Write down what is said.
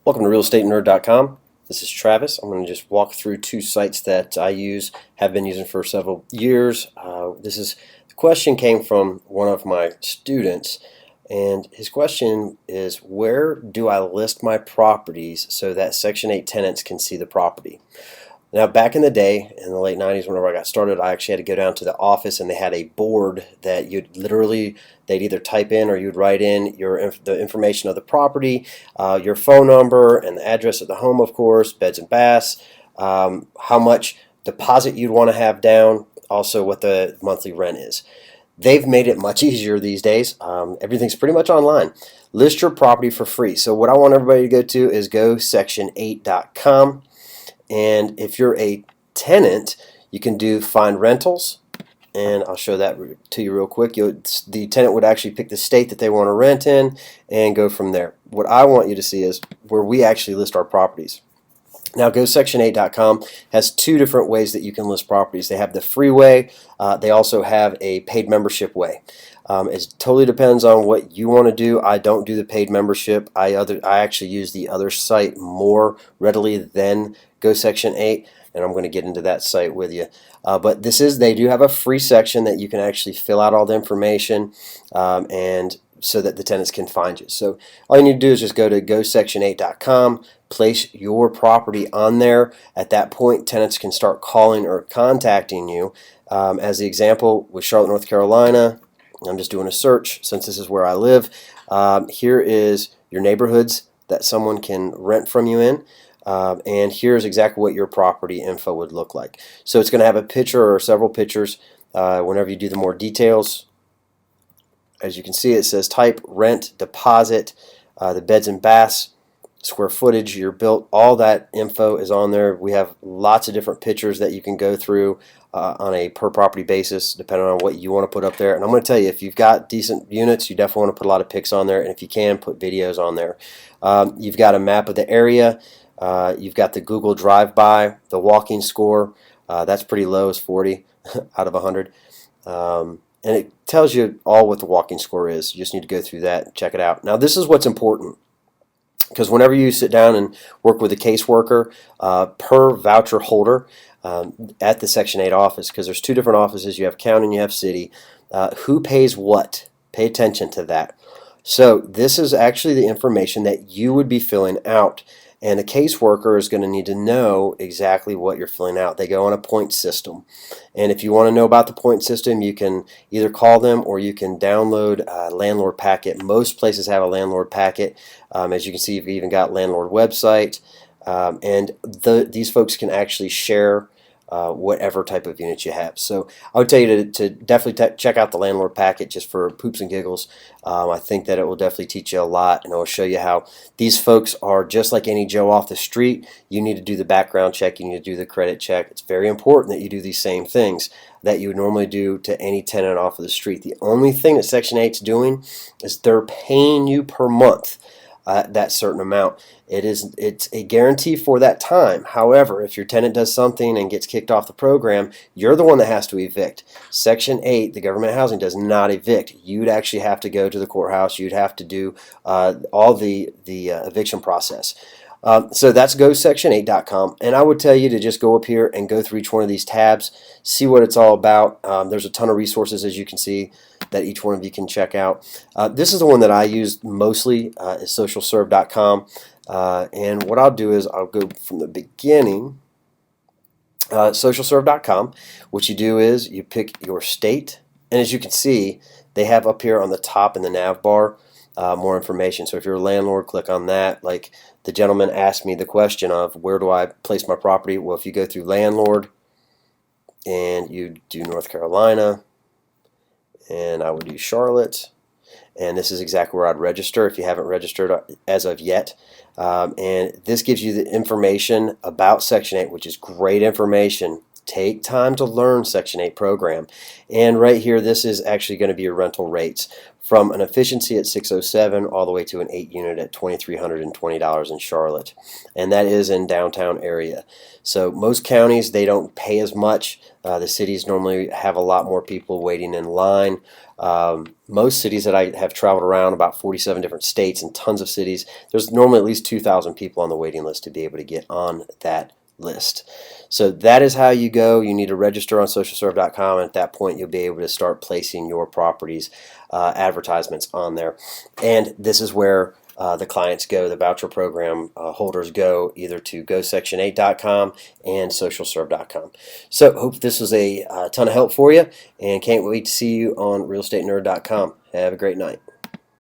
Welcome to realestaternerd.com. This is Travis. I'm going to just walk through two sites that I have been using for several years. The question came from one of my students, and his question is, where do I list my properties so that Section 8 tenants can see the property? Now, back in the day, in the late 90s, whenever I got started, I actually had to go down to the office, and they had a board that they'd either type in or you'd write in the information of the property, your phone number, and the address of the home, of course, beds and baths, how much deposit you'd want to have down, also what the monthly rent is. They've made it much easier these days. Everything's pretty much online. List your property for free. So what I want everybody to go to is gosection8.com. And if you're a tenant, you can do find rentals, and I'll show that to you real quick. The tenant would actually pick the state that they want to rent in and go from there. What I want you to see is where we actually list our properties. Now, gosection8.com has two different ways that you can list properties. They have the free way. They also have a paid membership way. It totally depends on what you want to do. I don't do the paid membership. I actually use the other site more readily than GoSection8, and I'm going to get into that site with you. But they do have a free section that you can actually fill out all the information and so that the tenants can find you. So all you need to do is just go to gosection8.com, place your property on there. At that point, tenants can start calling or contacting you. As the example with Charlotte, North Carolina, I'm just doing a search since this is where I live. Here is your neighborhoods that someone can rent from you in. And here's exactly what your property info would look like. So it's going to have a picture or several pictures whenever you do the more details. As you can see, it says type, rent, deposit, the beds and baths, square footage, your built, all that info is on there. We have lots of different pictures that you can go through on a per property basis depending on what you want to put up there. And I'm going to tell you, if you've got decent units, you definitely want to put a lot of pics on there, and if you can, put videos on there. You've got a map of the area. You've got the Google Drive-By, the walking score. That's pretty low, it's 40 out of 100. And it tells you all what the walking score is. You just need to go through that and check it out. Now, this is what's important, because whenever you sit down and work with a caseworker, per voucher holder at the Section 8 office, because there's two different offices, you have county and you have city, who pays what? Pay attention to that. So this is actually the information that you would be filling out. And the caseworker is going to need to know exactly what you're filling out. They go on a point system. And if you want to know about the point system, you can either call them or you can download a landlord packet. Most places have a landlord packet. As you can see, you've even got landlord website. These folks can actually share whatever type of unit you have. So I would tell you to definitely check out the landlord packet just for poops and giggles. I think that it will definitely teach you a lot, and it will show you how these folks are just like any Joe off the street. You need to do the background check, you need to do the credit check. It's very important that you do these same things that you would normally do to any tenant off of the street. The only thing that Section 8 is doing is they're paying you per month that certain amount. It's a guarantee for that time. However, if your tenant does something and gets kicked off the program, you're the one that has to evict. Section 8, the government housing, does not evict. You'd actually have to go to the courthouse. You'd have to do all the eviction process. So that's gosection8.com, and I would tell you to just go up here and go through each one of these tabs, see what it's all about. There's a ton of resources, as you can see, that each one of you can check out. This is the one that I use mostly, is socialserve.com, and what I'll do is I'll go from the beginning. Socialserve.com, what you do is you pick your state, and as you can see, they have up here on the top in the nav bar more information. So if you're a landlord, click on that. Like the gentleman asked me the question of where do I place my property? Well, if you go through landlord and you do North Carolina, and I would do Charlotte, and this is exactly where I'd register if you haven't registered as of yet. And this gives you the information about Section 8, which is great information. take time to learn Section 8 program. And right here, this is actually going to be your rental rates from an efficiency at 607 all the way to an 8 unit at $2,320 in Charlotte. And that is in downtown area. So most counties, they don't pay as much. The cities normally have a lot more people waiting in line. Most cities that I have traveled around, about 47 different states and tons of cities, there's normally at least 2,000 people on the waiting list to be able to get on that list. So that is how you go. You need to register on socialserve.com, and at that point you'll be able to start placing your properties advertisements on there. And this is where the clients go, the voucher program holders go, either to gosection8.com and socialserve.com. So hope this was a ton of help for you, and can't wait to see you on realestatenerd.com. Have a great night.